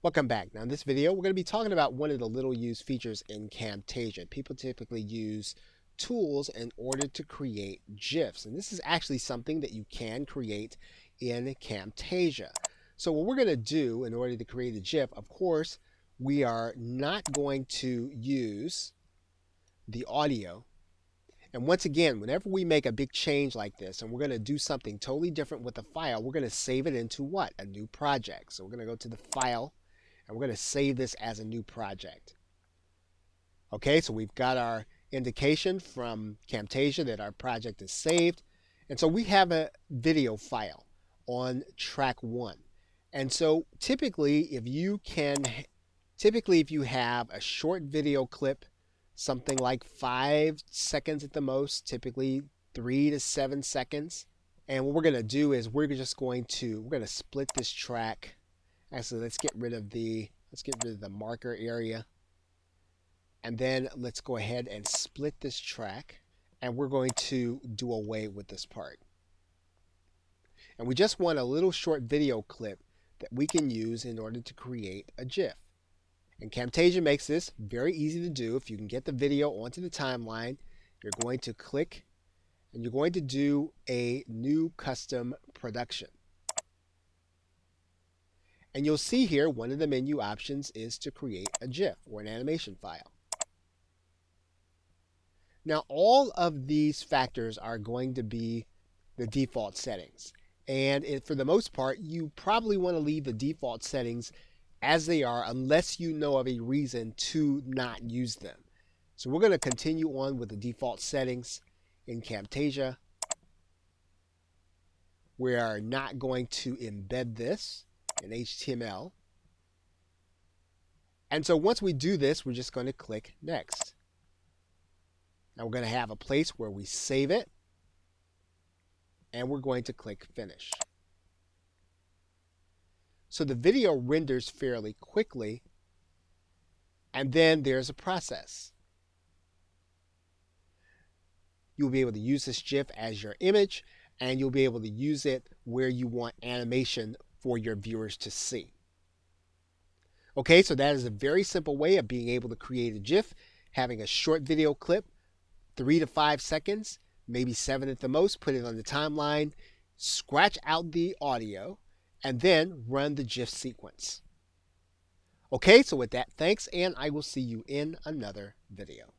Welcome back. Now in this video, we're going to be talking about one of the little used features in Camtasia. People typically use tools in order to create GIFs. And this is actually something that you can create in Camtasia. So what we're going to do in order to create a GIF, of course, we are not going to use the audio. And once again, whenever we make a big change like this and we're going to do something totally different with the file, we're going to save it into what? A new project. So we're going to go to the file and we're going to save this as a new project. Okay, so we've got our indication from Camtasia that our project is saved. And so we have a video file on track 1. And so typically if you have a short video clip, something like 5 seconds at the most, typically 3 to 7 seconds. And what we're going to do is we're going to split this track. Actually, let's get rid of the marker area. And then let's go ahead and split this track. And we're going to do away with this part. And we just want a little short video clip that we can use in order to create a GIF. And Camtasia makes this very easy to do. If you can get the video onto the timeline, you're going to click and you're going to do a new custom production. And you'll see here one of the menu options is to create a GIF or an animation file. Now all of these factors are going to be the default settings. And for the most part, you probably want to leave the default settings as they are unless you know of a reason to not use them. So we're going to continue on with the default settings in Camtasia. We are not going to embed this in HTML. And so once we do this, we're just going to click Next. Now we're going to have a place where we save it. And we're going to click Finish. So the video renders fairly quickly, and then there's a process. You'll be able to use this GIF as your image, and you'll be able to use it where you want animation for your viewers to see. Okay, so that is a very simple way of being able to create a GIF, having a short video clip, 3 to 5 seconds, maybe 7 at the most, put it on the timeline, scratch out the audio, and then run the GIF sequence. Okay, so with that, thanks, and I will see you in another video.